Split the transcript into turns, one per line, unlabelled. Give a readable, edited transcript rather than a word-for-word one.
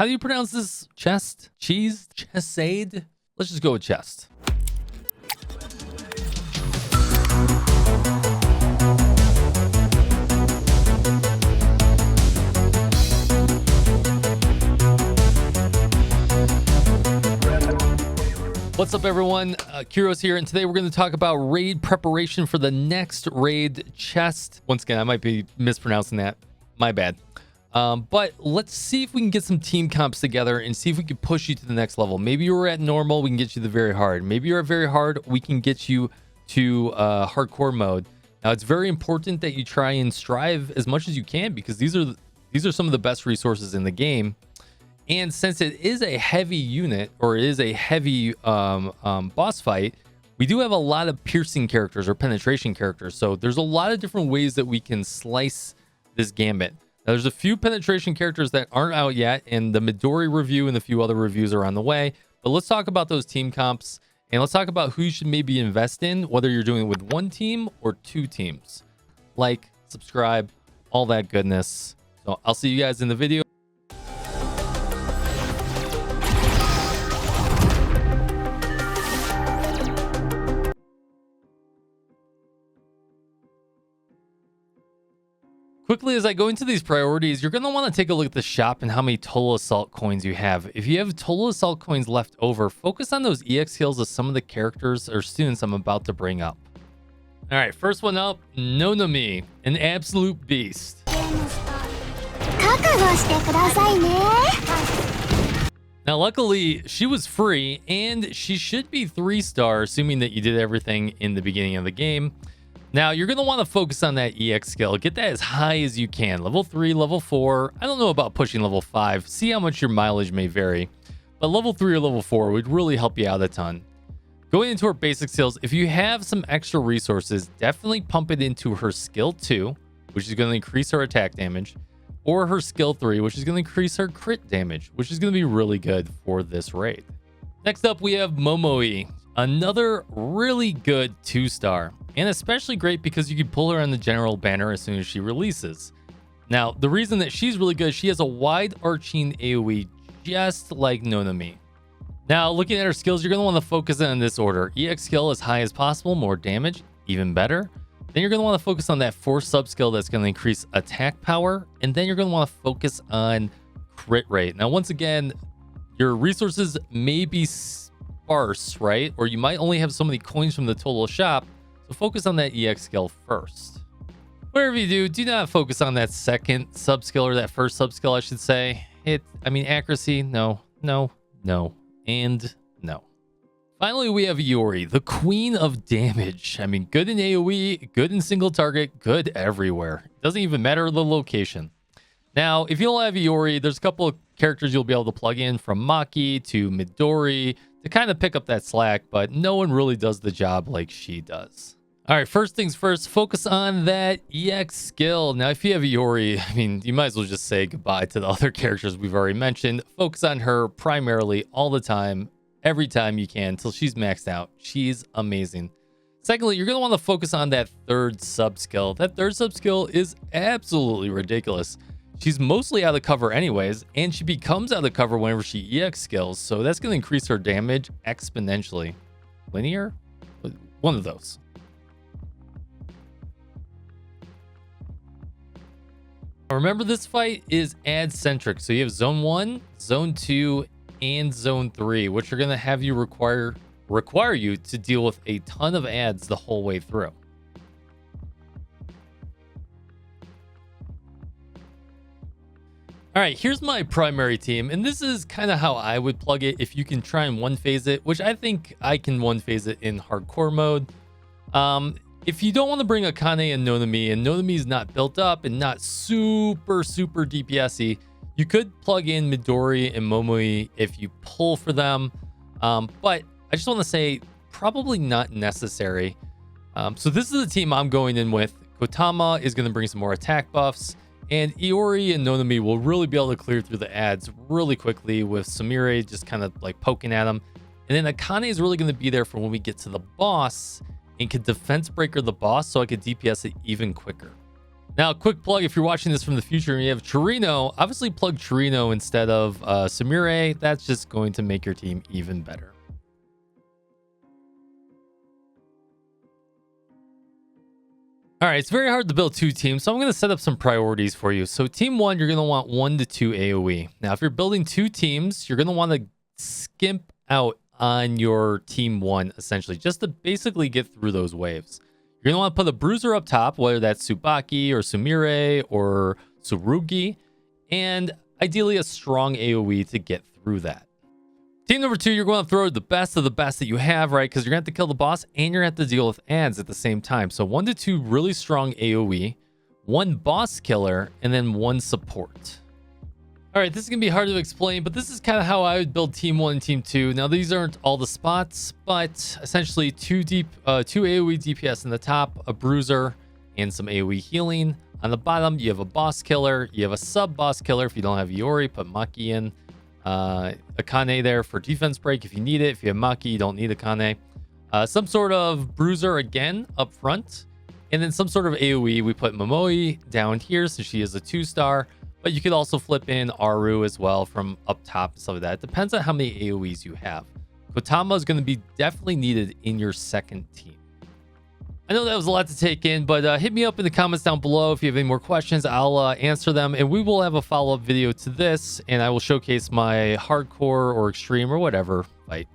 How do you pronounce this? Chest? Cheese? Chesed? Let's just go with chest. What's up, everyone? Kyrios here, and today we're going to talk about raid preparation for the next raid chest. Once again, I might be mispronouncing that. My bad. But let's see if we can get some team comps together and see if we can push you to the next level. Maybe you're at normal, we can get you to very hard. Maybe you're at very hard, we can get you to hardcore mode. Now, it's very important that you try and strive as much as you can, because these are some of the best resources in the game. And since it is a heavy unit, or it is a heavy boss fight, we do have a lot of piercing characters or penetration characters. So there's a lot of different ways that we can slice this gambit. Now, there's a few penetration characters that aren't out yet, and the Midori review and a few other reviews are on the way. But let's talk about those team comps, and let's talk about who you should maybe invest in, whether you're doing it with one team or two teams. Like, subscribe, all that goodness. So I'll see you guys in the video. Quickly, as I go into these priorities, you're going to want to take a look at the shop and how many total assault coins you have. If you have total assault coins left over, focus on those EX skills of some of the characters or students I'm about to bring up. All right, first one up, Nonomi, an absolute beast. Now, luckily, she was free, and she should be 3-star, assuming that you did everything in the beginning of the game. Now, you're going to want to focus on that EX skill. Get that as high as you can. Level 3, level 4. I don't know about pushing level 5. See how much your mileage may vary. But level 3 or level 4 would really help you out a ton. Going into her basic skills, if you have some extra resources, definitely pump it into her skill 2, which is going to increase her attack damage, or her skill 3, which is going to increase her crit damage, which is going to be really good for this raid. Next up, we have Momoi, another really good 2-star. And especially great because you can pull her on the general banner as soon as she releases. Now, the reason that she's really good, she has a wide arching AoE just like Nonomi. Now, looking at her skills, you're going to want to focus on this order. EX skill as high as possible, more damage, even better. Then you're going to want to focus on that 4 sub skill that's going to increase attack power. And then you're going to want to focus on crit rate. Now, once again, your resources may be sparse, right? Or you might only have so many coins from the total shop. So focus on that EX skill first. Whatever you do not focus on that second sub skill, or that first sub skill, I should say. Accuracy, no, and no. Finally, we have Iori, the queen of damage. Good in AoE, good in single target, good everywhere. It doesn't even matter the location. Now, if you don't have Iori, there's a couple of characters you'll be able to plug in, from Maki to Midori, to kind of pick up that slack, but no one really does the job like she does. All right, first things first, focus on that EX skill. Now, if you have Iori, you might as well just say goodbye to the other characters we've already mentioned. Focus on her primarily all the time, every time you can, until she's maxed out. She's amazing. Secondly, you're going to want to focus on that third sub skill. That third sub skill is absolutely ridiculous. She's mostly out of cover anyways, and she becomes out of cover whenever she EX skills, so that's going to increase her damage exponentially. Linear? One of those. Remember, this fight is ad-centric, so you have Zone 1, Zone 2, and Zone 3, which are going to have you require you to deal with a ton of ads the whole way through. All right, here's my primary team, and this is kind of how I would plug it if you can try and one-phase it, which I think I can one-phase it in hardcore mode. If you don't want to bring Akane and Nonomi is not built up and not super DPS-y, you could plug in Midori and Momoi if you pull for them. But I just want to say, probably not necessary. So this is the team I'm going in with. Kotama is going to bring some more attack buffs, and Iori and Nonomi will really be able to clear through the ads really quickly, with Sumire just kind of like poking at them. And then Akane is really going to be there for when we get to the boss and can defense breaker the boss, so I could DPS it even quicker. Now, quick plug, if you're watching this from the future and you have Chirino, obviously plug Chirino instead of Samire. That's just going to make your team even better. All right, it's very hard to build 2 teams, so I'm going to set up some priorities for you. So team 1, you're going to want 1 to 2 AoE. Now, if you're building 2 teams, you're going to want to skimp out on your team 1, essentially, just to basically get through those waves. You're going to want to put a bruiser up top, whether that's Tsubaki or Sumire or Tsurugi, and ideally a strong AoE to get through that. Team number 2, you're going to throw the best of the best that you have, right? Because you're going to have to kill the boss and you're going to have to deal with ads at the same time. So 1 to 2 really strong AoE, 1 boss killer, and then 1 support. All right, this is going to be hard to explain, but this is kind of how I would build team 1 and team 2. Now, these aren't all the spots, but essentially 2 AoE DPS in the top, a bruiser, and some AoE healing. On the bottom, you have a boss killer. You have a sub-boss killer. If you don't have Iori, put Maki in. Akane there for defense break if you need it. If you have Maki, you don't need Akane. Some sort of bruiser again up front, and then some sort of AoE. We put Momoi down here, so she is a 2-star, but you could also flip in Aru as well from up top and stuff like that. It depends on how many AoEs you have. Kotama is going to be definitely needed in your second team. I know that was a lot to take in, but hit me up in the comments down below if you have any more questions. I'll answer them, and we will have a follow-up video to this, and I will showcase my hardcore or extreme or whatever fight.